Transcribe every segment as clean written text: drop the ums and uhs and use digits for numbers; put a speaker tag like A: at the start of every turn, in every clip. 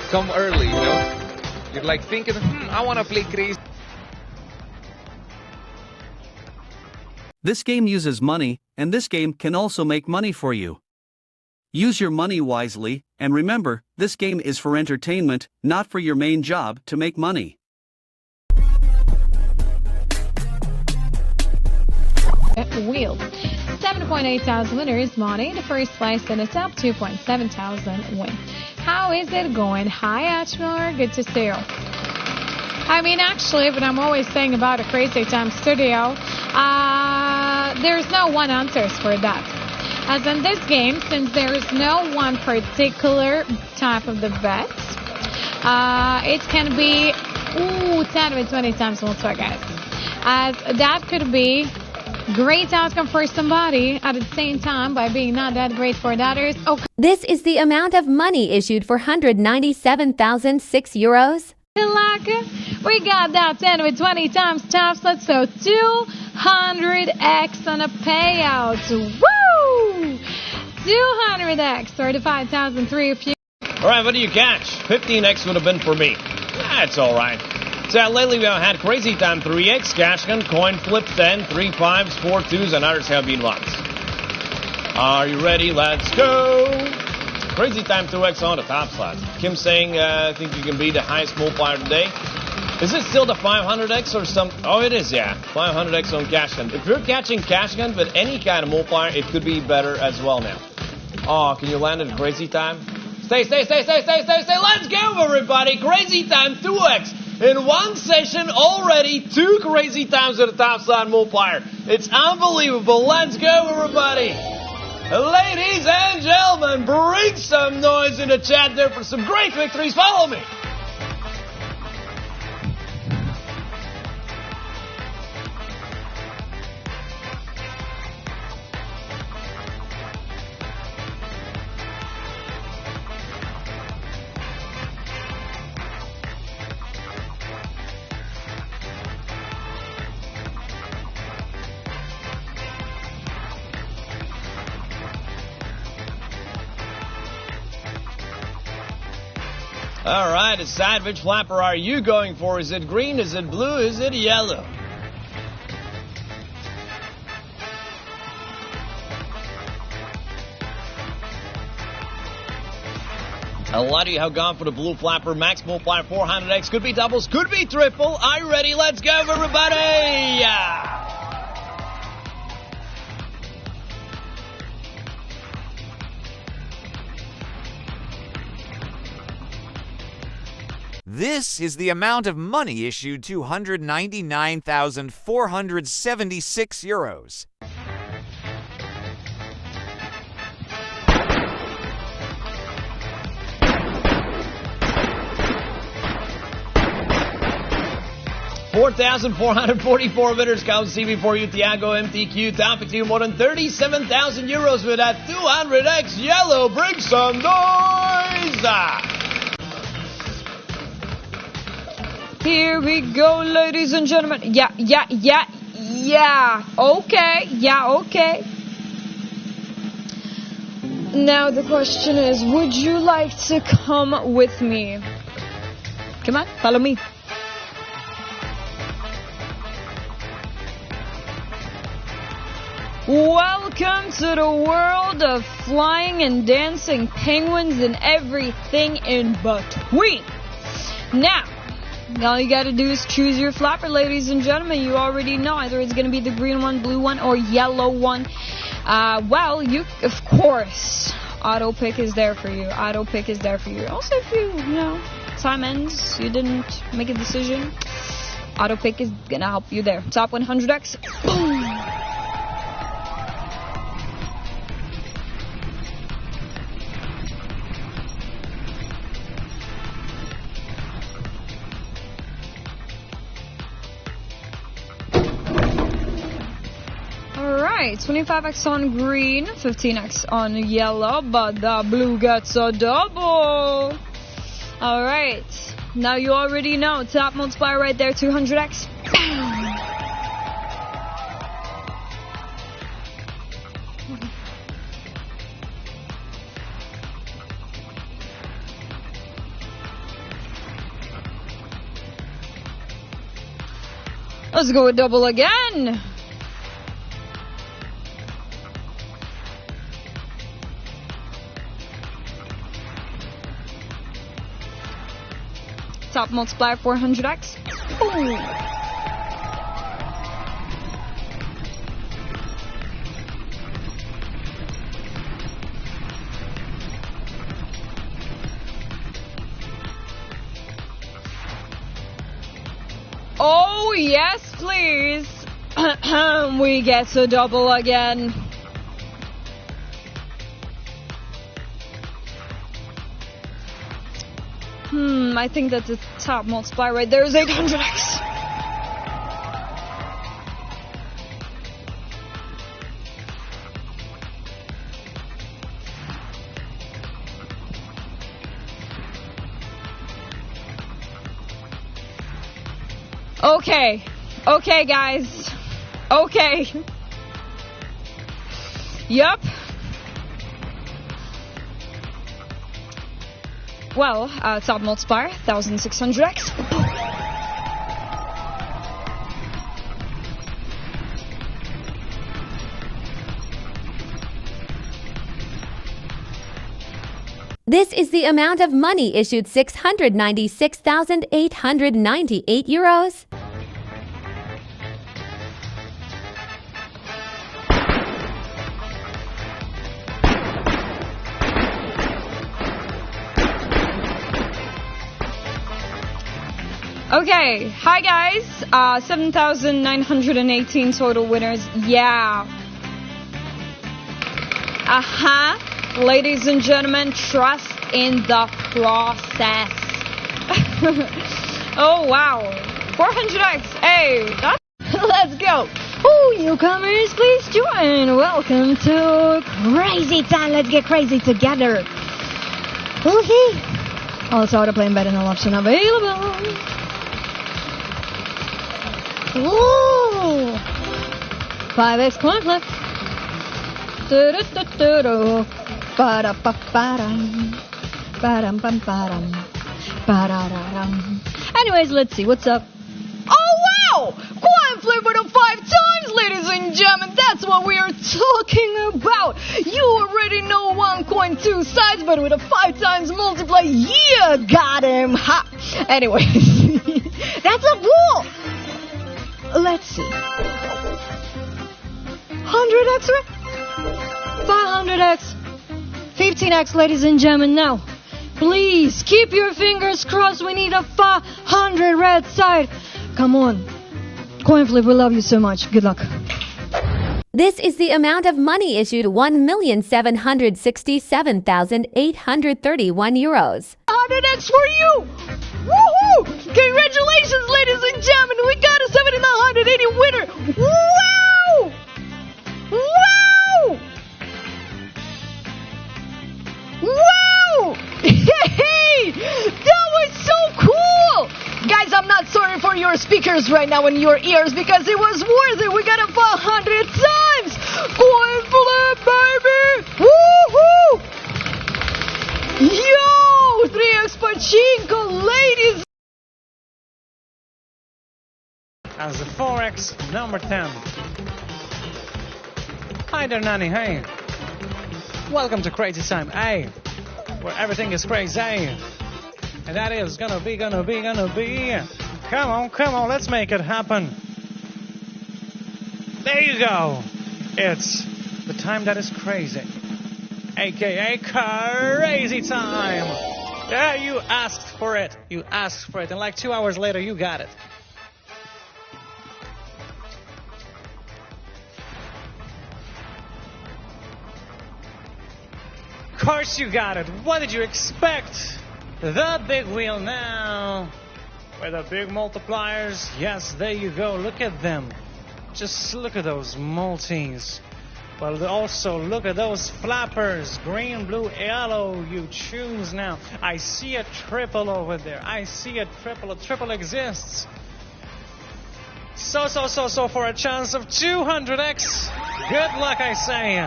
A: come early, you know? You're like thinking, I want to play crazy.
B: This game uses money, and this game can also make money for you. Use your money wisely, and remember, this game is for entertainment, not for your main job to make money.
C: Wheel. 7.8 thousand winners, money. The first place in the top 2.7 thousand win. How is it going? Hi, Ashmore. Good to see you. I mean, actually, what I'm always saying about a Crazy Time studio, there's no one answer for that. As in this game, since there is no one particular type of the bet, it can be 10 or 20 times multiplier, guys. As that could be great outcome for somebody at the same time by being not that great for others. Okay.
D: This is the amount of money issued for 197,006 euros.
C: We got that 10 with 20 times Topslot, so 200x on a payout. Woo! 200x, 35,003 if you.
E: All right, what do you catch? 15x would have been for me. That's all right. So lately we have had Crazy Time 3x, cash gun, coin flip 10, 3 5s, 4 2s, and others have been lots. Are you ready? Let's go! Crazy Time 2x on the top slot. Kim saying, I think you can be the highest multiplier today. Is it still the 500x or some? Oh, it is, yeah. 500x on cash gun. If you're catching cash gun with any kind of multiplier, it could be better as well now. Oh, can you land at Crazy Time? Stay. Let's go, everybody. Crazy Time 2x. In one session, already 2 Crazy Times at the top slot multiplier. It's unbelievable. Let's go, everybody. Ladies and gentlemen, bring some noise in the chat there for some great victories. Follow me. All right, decide which flapper are you going for? Is it green? Is it blue? Is it yellow? A lot of you have gone for the blue flapper. Max multiplier 400x. Could be doubles, could be triple. Are you ready? Let's go, everybody!
F: This is the amount of money issued to 199,476 euros. $4,444 winners. Count CB4U, Tiago, MTQ, Topic 2, more than 37,000 euros with that 200x yellow. Bring some noise!
C: Here we go, ladies and gentlemen. Yeah. Okay. Now the question is, would you like to come with me? Come on, follow me. Welcome to the world of flying and dancing penguins and everything in between. Now, all you gotta do is choose your flapper, ladies and gentlemen. You already know either it's gonna be the green one, blue one, or yellow one. Well, you, of course, auto pick is there for you. Also, if you time ends, you didn't make a decision, auto pick is gonna help you there. Top 100x. Boom. Alright, 25x on green, 15x on yellow, but the blue gets a double. Alright, now you already know, top multiplier right there, 200x. Let's go with double again. Top multiplier 400x. Ooh. Oh, yes, please. We get to double again. I think that the top multiplier right there is 800x. Okay, guys. Okay. Yup. Well, top multiplier, 1600x.
D: This is the amount of money issued 696,898 euros.
C: Okay, hi guys, 7,918 total winners, yeah. Ladies and gentlemen, trust in the process. Oh wow, 400x, hey, that's, let's go. Oh, newcomers, please join. Welcome to Crazy Time, let's get crazy together. Okay, also auto play and betting option available. Ooh! 5x coin flip. Anyways, let's see what's up. Oh wow! Coin flip with a 5 times, ladies and gentlemen. That's what we are talking about. You already know one coin, 2 sides, but with a 5 times multiply, yeah, got him. Ha! Anyways, that's a bull. Let's see. 100x, 500x, 15x, ladies and gentlemen. Now, please keep your fingers crossed. We need a 500 red side. Come on. Coin flip, we love you so much. Good luck.
D: This is the amount of money issued 1,767,831 euros.
C: 100x for you. Woohoo! Congratulations, ladies and gentlemen. We got a 7,980 winner. Wow! Wow! Wow! Hey! That was so cool! Guys, I'm not sorry for your speakers right now in your ears because it was worth it. We got a 500 times! Coin flip, baby! Woohoo! Yo! 3x pachinko, ladies!
G: As the 4x number 10. Hi there, Nanny, hey. Welcome to Crazy Time, hey. Where everything is crazy. And that is gonna be. Come on, let's make it happen. There you go. It's the time that is crazy. AKA Crazy Time. Yeah, you asked for it. And like 2 hours later, you got it. Of course you got it. What did you expect? The big wheel now. With the big multipliers. Yes, there you go. Look at them. Just look at those multis. Well, also look at those flappers. Green, blue, yellow. You choose now. I see a triple over there. I see a triple. A triple exists. So for a chance of 200x. Good luck, I say.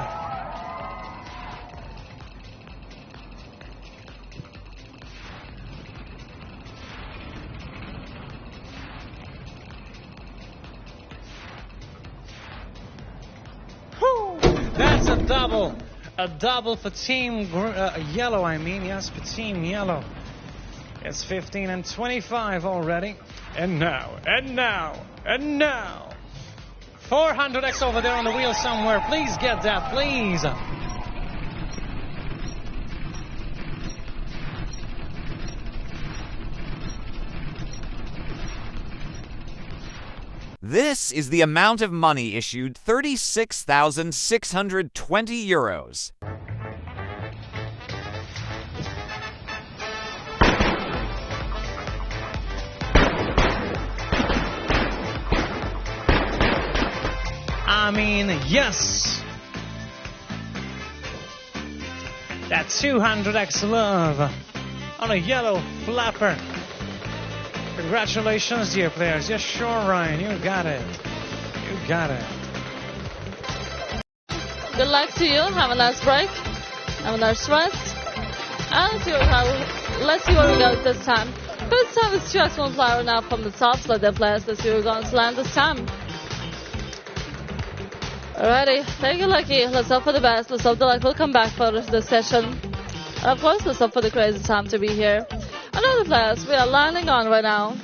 G: double. A double for Team Yellow, I mean. Yes, for Team Yellow. It's 15 and 25 already. And now. 400x over there on the wheel somewhere. Please get that, please.
H: This is the amount of money issued, 36,620 euros.
G: I mean, yes. That 200x love on a yellow flapper. Congratulations, dear players. Yes, sure, Ryan. You got it.
I: Good luck to you. Have a nice break. Have a nice rest. And let's see where we go this time. First time is 2x multiplier now from the top slot. The players, let's see where we're going to land this time. Alrighty, thank you, Lucky. Let's hope for the best. Let's hope the luck will come back for the session. And of course, let's hope for the crazy time to be here. Another players we are landing on right now.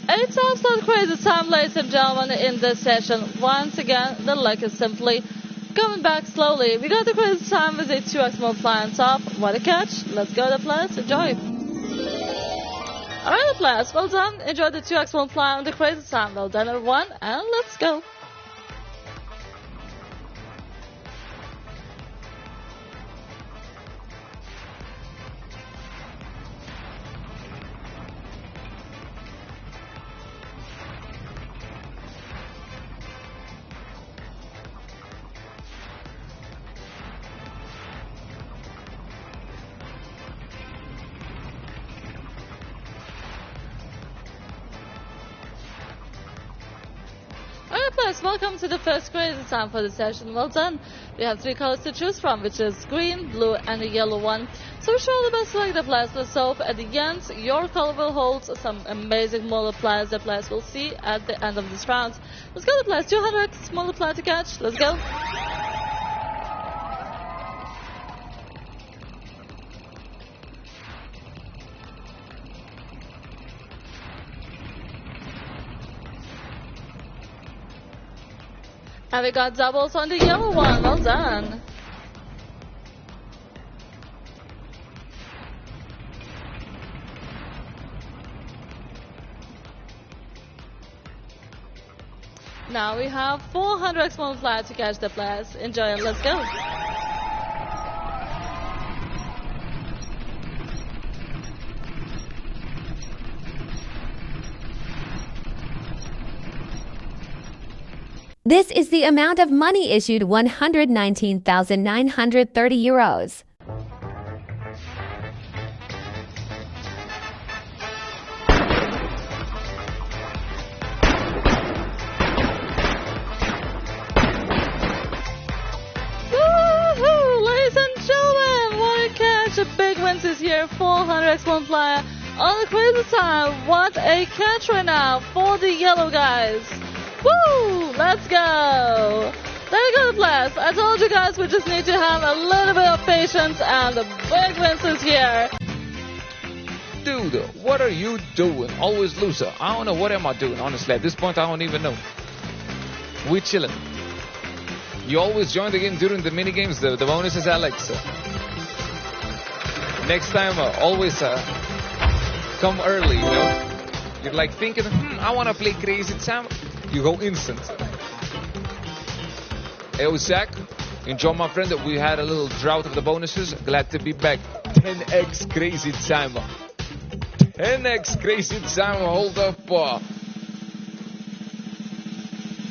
I: 8 Topslot crazy time, ladies and gentlemen, in this session. Once again, the luck is simply coming back slowly. We got the crazy time with a 2x multiplier on top. What a catch. Let's go, the players. Enjoy. Alright, the players, well done. Enjoy the 2x multiplier on the crazy time. Well done, everyone, and let's go. Welcome to the first crazy time for the session. Well done. We have 3 colors to choose from, which is green, blue, and a yellow one. So we all the best like the players. Let's hope at the end your color will hold some amazing multipliers the players will see at the end of this round. Let's go, the players. 200x multiplier to catch. Let's go. And we got doubles on the yellow one. Well done. Now we have 400x multiplier to catch the players. Enjoy and let's go.
D: This is the amount of money issued, 119,930 euros.
I: Woohoo! Ladies and gentlemen, what a catch! A big win this year, 400x multiplier on the crazy time. What a catch right now for the yellow guys. Woo! Let's go! There you go, the players. I told you guys we just need to have a little bit of patience and the big wins is here.
A: Dude, what are you doing? Always loser. I don't know what am I doing, honestly. At this point, I don't even know. We chilling. You always join the game during the mini games, the bonuses, Alex. Next time, always come early, you know? You're like thinking, I want to play crazy time. You go instant. Hey, Zach, enjoy, my friend. We had a little drought of the bonuses. Glad to be back. 10x crazy time. 10x crazy time. Hold up.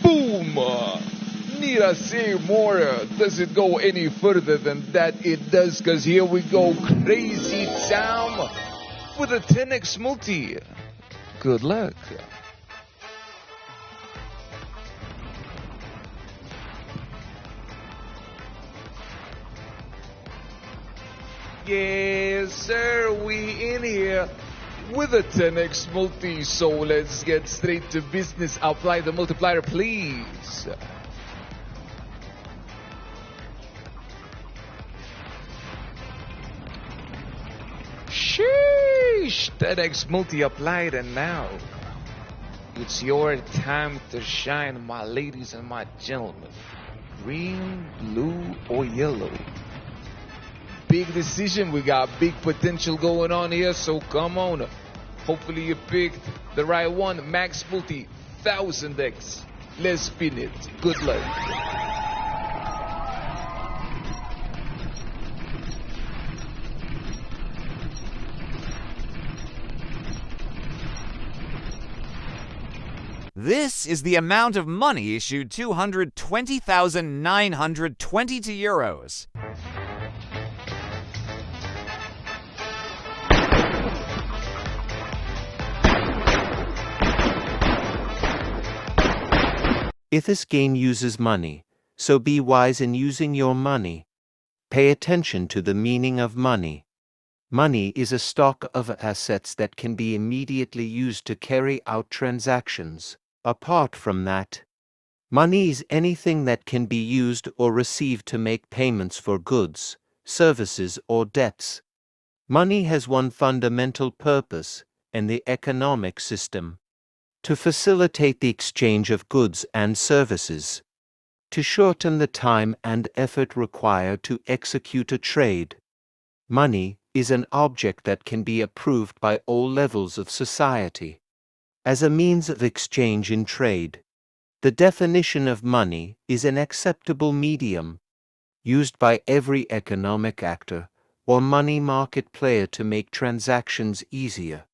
A: Boom. Need I say more? Does it go any further than that? It does, because here we go. Crazy time with a 10x multi. Good luck. Yes, sir, we in here with a 10x multi, so let's get straight to business. Apply the multiplier, please. Sheesh! 10x multi applied, and now it's your time to shine, my ladies and my gentlemen. Green, blue, or yellow? Big decision. We got big potential going on here, so come on. Hopefully you picked the right one. Max multi 1000x. Let's spin it. Good luck.
H: This is the amount of money issued 220,922 euros.
J: If this game uses money, so be wise in using your money. Pay attention to the meaning of money. Money is a stock of assets that can be immediately used to carry out transactions. Apart from that, money is anything that can be used or received to make payments for goods, services, or debts. Money has one fundamental purpose in the economic system: to facilitate the exchange of goods and services, to shorten the time and effort required to execute a trade. Money is an object that can be approved by all levels of society as a means of exchange in trade. The definition of money is an acceptable medium used by every economic actor or money market player to make transactions easier.